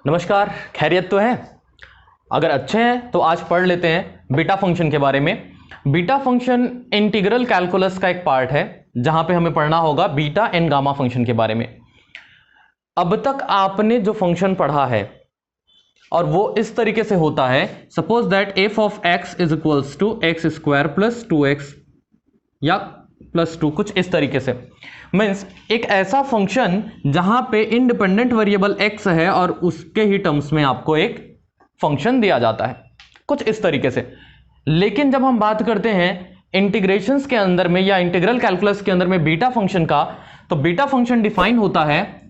नमस्कार, खैरियत तो है? अगर अच्छे हैं तो आज पढ़ लेते हैं बीटा फंक्शन के बारे में। बीटा फंक्शन इंटीग्रल कैलकुलस का एक पार्ट है जहां पे हमें पढ़ना होगा बीटा एंड गामा फंक्शन के बारे में। अब तक आपने जो फंक्शन पढ़ा है और वो इस तरीके से होता है, suppose that f of x is equals to x square plus 2x या प्लस 2, कुछ इस तरीके से। मीन्स एक ऐसा फंक्शन जहां पे इंडिपेंडेंट वेरिएबल x है और उसके ही टर्म्स में आपको एक फंक्शन दिया जाता है, कुछ इस तरीके से। लेकिन जब हम बात करते हैं इंटीग्रेशंस के अंदर में या इंटीग्रल कैलकुलस के अंदर में बीटा फंक्शन का, तो बीटा फंक्शन डिफाइन होता है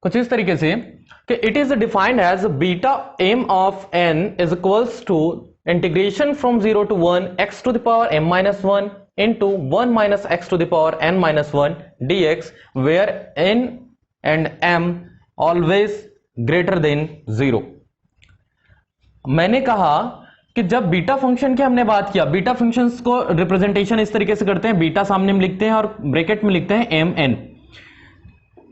कुछ इस तरीके से कि it is defined as beta m of n is equals to integration from 0 to 1 x to the power m minus 1 into 1 minus x to the power n minus 1 dx where n and m always greater than 0। मैंने कहा कि जब beta function की हमने बात किया, beta functions को representation इस तरीके से करते हैं, बीटा सामने में लिखते हैं और ब्रैकेट में लिखते हैं एम एन।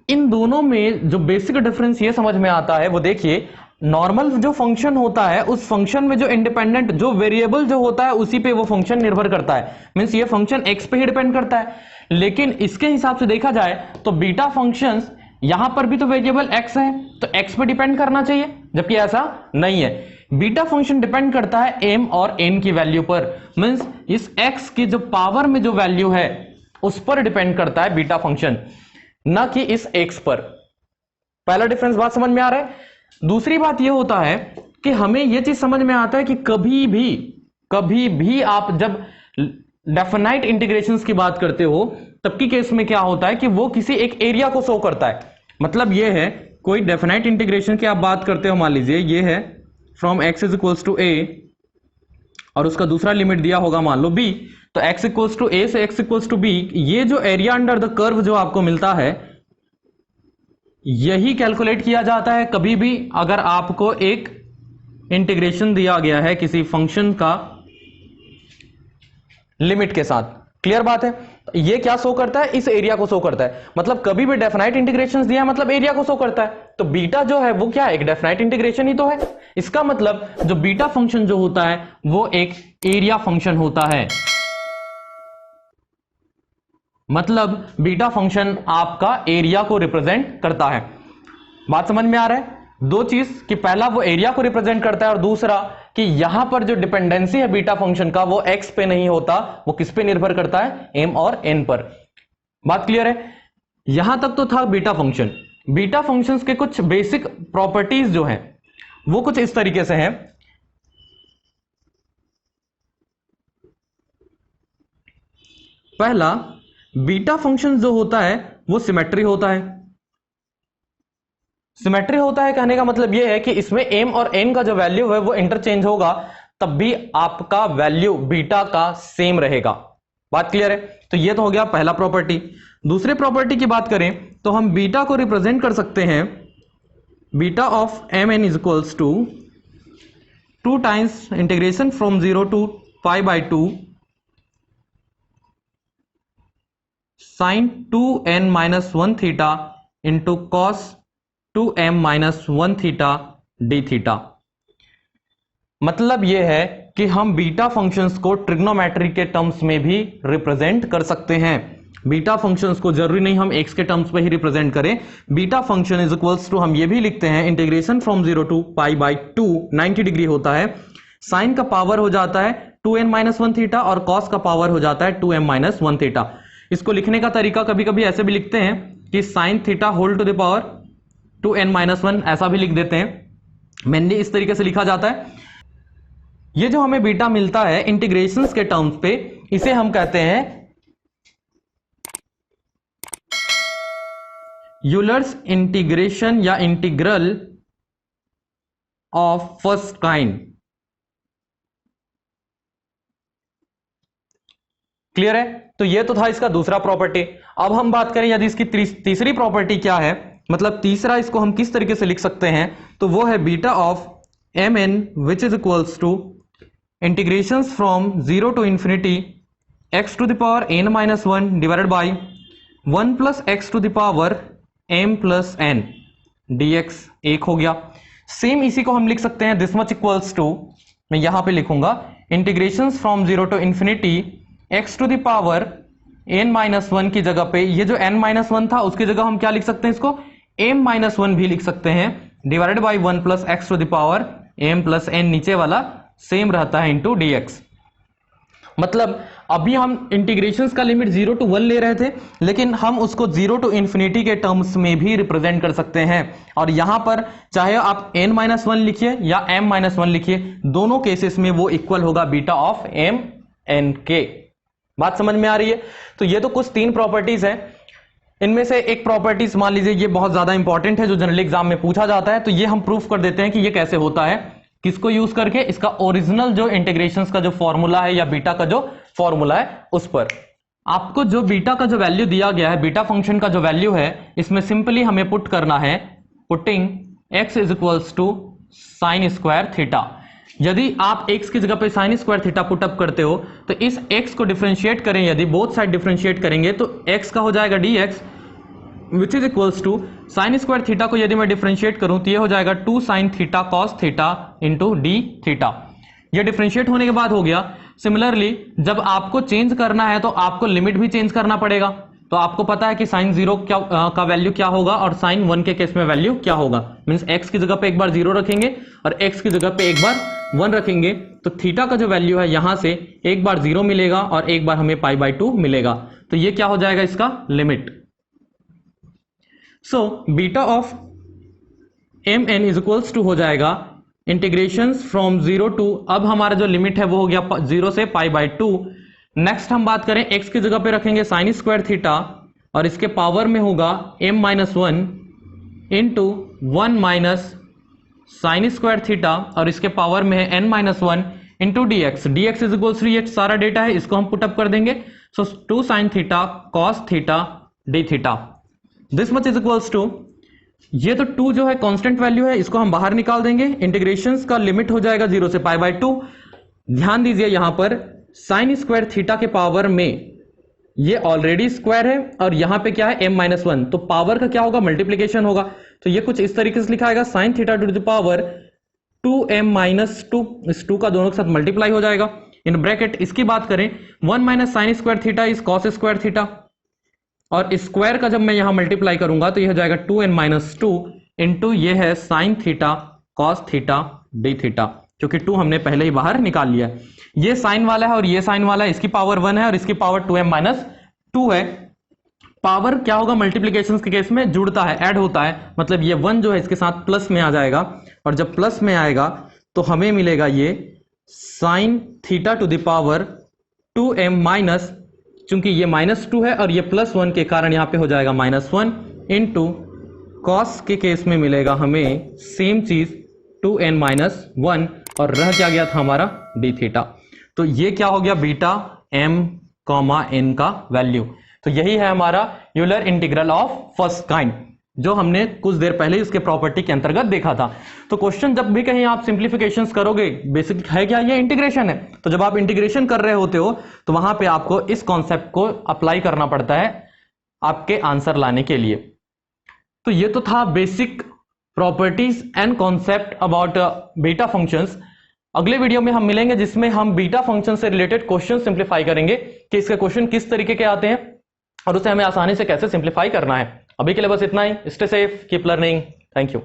इन दोनों में जो बेसिक डिफरेंस ये समझ में आता है वो देखिए, नॉर्मल जो फंक्शन होता है उस फंक्शन में जो इंडिपेंडेंट जो वेरिएबल जो होता है उसी पे वो फंक्शन निर्भर करता है। मींस ये फंक्शन x पे ही डिपेंड करता है। लेकिन इसके हिसाब से देखा जाए तो बीटा फंक्शंस यहां पर भी तो वेरिएबल x है तो x पे डिपेंड करना चाहिए, जबकि ऐसा नहीं है। बीटा फंक्शन डिपेंड करता है m और n की वैल्यू पर। मींस इस x की जो पावर में जो वैल्यू है उस पर डिपेंड करता है बीटा फंक्शन, ना कि इस x पर। पहला डिफरेंस बात समझ में आ रहा है। दूसरी बात यह होता है कि हमें यह चीज समझ में आता है कि कभी भी आप जब डेफिनाइट इंटीग्रेशंस की बात करते हो तब की केस में क्या होता है कि वो किसी एक एरिया को शो करता है। मतलब यह है, कोई डेफिनाइट इंटीग्रेशन की आप बात करते हो, मान लीजिए ये है from x is equals to a और उसका दूसरा लिमिट दिया होगा मान लो b, तो x इक्वल्स टू a से x इक्वल्स टू b, ये जो एरिया अंडर द कर्व जो आपको मिलता है यही कैलकुलेट किया जाता है कभी भी अगर आपको एक इंटीग्रेशन दिया गया है किसी फंक्शन का लिमिट के साथ। क्लियर बात है? ये क्या शो करता है? इस एरिया को शो करता है। मतलब कभी भी डेफिनाइट इंटीग्रेशंस दिया है मतलब एरिया को शो करता है। तो बीटा जो है वो क्या है? एक डेफिनाइट इंटीग्रेशन ही तो है। इसका मतलब जो बीटा फंक्शन जो होता है वो एक एरिया फंक्शन होता है। मतलब बीटा फंक्शन आपका एरिया को रिप्रेजेंट करता है। बात समझ में आ रहा है? दो चीज कि पहला वो एरिया को रिप्रेजेंट करता है और दूसरा कि यहां पर जो डिपेंडेंसी है बीटा फंक्शन का वो x पे नहीं होता, वो किस पे निर्भर करता है? m और n पर। बात क्लियर है? यहां तक तो था बीटा फंक्शन। बीटा फंक्शंस के कुछ बेसिक प्रॉपर्टीज जो हैं वो कुछ इस तरीके से हैं। पहला, बीटा फंक्शन जो होता है वो सिमेट्री होता है। सिमेट्री होता है कहने का मतलब यह है कि इसमें m और n का जो वैल्यू है वो इंटरचेंज होगा, तब भी आपका वैल्यू बीटा का सेम रहेगा। बात क्लियर है? तो ये तो हो गया पहला प्रॉपर्टी। दूसरे प्रॉपर्टी की बात करें तो हम बीटा को रिप्रेजेंट कर सकते हैं, beta of M N is equals to 2 times integration from 0 to pi by 2 sine 2n minus 1 theta into cos 2m minus 1 theta D theta. मतलब यह है कि हम बीटा फंक्शंस को ट्रिग्नोमेट्री के टर्म्स में भी रिप्रेजेंट कर सकते हैं। बीटा फंक्शंस को जरूरी नहीं हम x के टर्म्स पे ही रिप्रेजेंट करें। Beta function is equals to हम ये भी लिखते हैं integration from 0 to pi by 2 90 degree होता है। साइन का पावर हो जाता है 2n माइनस 1 थीटा और कॉस का पावर हो जाता है 2m माइनस 1 थीटा। इसको लिखने का तरीका कभी कभी ऐसे भी लिखते हैं कि sine theta whole to the power 2n minus 1, ऐसा भी लिख देते हैं। मेनली इस तरीके से लिखा जाता है। ये जो हमें बीटा मिलता है इंटीग्रेशंस के टर्म्स पे, इसे हम कहते हैं यूलर्स इंटीग्रेशन या integral of first kind. Clear है? तो ये तो था इसका दूसरा प्रॉपर्टी। अब हम बात करें यदि इसकी तीसरी प्रॉपर्टी क्या है, मतलब तीसरा इसको हम किस तरीके से लिख सकते हैं, तो वो है beta of M N which is equals to integrations from 0 to infinity x to the power n minus 1 divided by 1 plus x to the power m plus n dx एक हो गया। सेम इसी को हम लिख सकते हैं दिस मच इक्वल्स टू, मैं यहां पे लिखूंगा integrations from 0 to infinity x to the power n minus 1 की जगह पे ये जो n माइनस 1 था उसकी जगह हम क्या लिख सकते हैं, इसको m माइनस 1 भी लिख सकते हैं divided by 1 plus x to the power m plus n, नीचे वाला सेम रहता है इंटू dx। मतलब अभी हम इंटीग्रेशंस का लिमिट 0 टू 1 ले रहे थे, लेकिन हम उसको 0 टू इंफिनिटी के टर्म्स में भी रिप्रेजेंट कर सकते हैं। और यहां पर चाहे आप n-1 लिखिए या m-1 लिखिए, दोनों केसेस में वो इक्वल होगा बीटा ऑफ m n के। बात समझ में आ रही है? तो ये तो कुछ 3 प्रॉपर्टीज है, इनमें से एक प्रॉपर्टीज मान लीजिए ये बहुत ज्यादा इंपॉर्टेंट है जो जनरल एग्जाम में पूछा जाता है, तो ये हम प्रूफ कर देते हैं कि ये कैसे होता है, किसको यूज करके, इसका ओरिजिनल जो इंटीग्रेशंस का जो फॉर्मूला है या बीटा का जो फॉर्मूला है उस पर। आपको जो बीटा का जो वैल्यू दिया गया है, बीटा फंक्शन का जो वैल्यू है, इसमें सिंपली हमें पुट करना है, putting x is equals to sine square theta. यदि आप x की जगह पे साइन स्क्वायर थीटा पुटअप करते हो तो इस x को डिफरेंशिएट करें, यदि बोथ साइड डिफरेंशिएट करेंगे तो x का हो जाएगा dx which is equals to sine square theta को यदि मैं डिफरेंशिएट करूं तो ये हो जाएगा 2 sine theta cos theta into D theta. ये डिफरेंशिएट होने के बाद हो गया। सिमिलरली जब आपको चेंज करना है तो आपको लिमिट भी चेंज करना पड़ेगा। तो आपको पता है कि साइन 0 का वैल्यू क्या होगा और साइन 1 के केस में वैल्यू क्या होगा। मींस x की जगह पे एक बार 0 रखेंगे और x की जगह पे एक बार 1 रखेंगे, तो थीटा का जो वैल्यू है यहां से एक बार 0 मिलेगा और एक बार हमें π/2 मिलेगा। तो ये क्या हो जाएगा, इसका limit. So beta of mn is equals to हो जाएगा इंटीग्रेशंस फ्रॉम 0 टू, अब हमारा जो लिमिट है वो हो गया 0 से π/2। नेक्स्ट हम बात करें x की जगह पे रखेंगे साइन स्क्वायर थीटा और इसके पावर में होगा m-1 into 1 minus sine square theta और इसके पावर में है n-1 into dx। dx is equals to ये सारा डेटा है, इसको हम पुटअप कर देंगे। So 2 sine theta cos theta D theta, this much is equals to, ये तो 2 जो है कांस्टेंट वैल्यू है, इसको हम बाहर निकाल देंगे। इंटीग्रेशंस का लिमिट हो जाएगा 0 से π/2। ध्यान दीजिए यहां पर साइन स्क्वायर थीटा के पावर में ये ऑलरेडी स्क्वायर है और यहां पे क्या है m-1, तो पावर का क्या होगा, मल्टीप्लीकेशन होगा। तो ये कुछ इस तरीके से लिखा आएगा sine theta two the power 2m-2, इस 2 का दोनों के साथ मल्टीप्लाई हो जाएगा इन ब्रैकेट। इसकी बात करें 1 minus sine square theta is cos square theta और स्क्वायर का जब मैं यहां मल्टीप्लाई करूंगा तो यह हो जाएगा 2n-2 इंटू ये है sign theta cos theta D theta, क्योंकि 2 हमने पहले ही बाहर निकाल लिया। ये साइन वाला है और ये साइन वाला है, इसकी पावर 1 है और इसकी पावर 2m-2 है। पावर क्या होगा, मल्टीप्लीकेशन के केस में जुड़ता है, ऐड होता है, मतलब ये 1 जो है इसके साथ प्लस में आ जाएगा और जब प्लस में आएगा तो हमें मिलेगा ये sine theta two the power 2m minus, चूंकि ये -2 है और ये +1 के कारण यहां पे हो जाएगा -1 इंटू कॉस के केस में मिलेगा हमें सेम चीज 2n-1 और रह क्या गया था हमारा डी थीटा। तो ये क्या हो गया, बीटा m, n का वैल्यू। तो यही है हमारा Euler integral of first kind, जो हमने कुछ देर पहले इसके प्रॉपर्टी के अंतर्गत देखा था। तो क्वेश्चन जब भी कहीं आप सिंप्लीफिकेशंस करोगे, बेसिक है क्या, ये इंटीग्रेशन है। तो जब आप इंटीग्रेशन कर रहे होते हो तो वहां पे आपको इस कॉन्सेप्ट को अप्लाई करना पड़ता है आपके आंसर लाने के लिए। तो ये तो था basic properties and concept about beta functions. अगले वीडियो में हम मिलेंगे जिसमें हम बीटा फंक्शन से रिलेटेड क्वेश्चन सिंप्लीफाई करेंगे कि इसके क्वेश्चन किस तरीके के आते हैं और उसे हमें आसानी से कैसे सिंप्लीफाई करना है। अभी के लिए बस इतना ही। Stay safe, keep learning, thank you.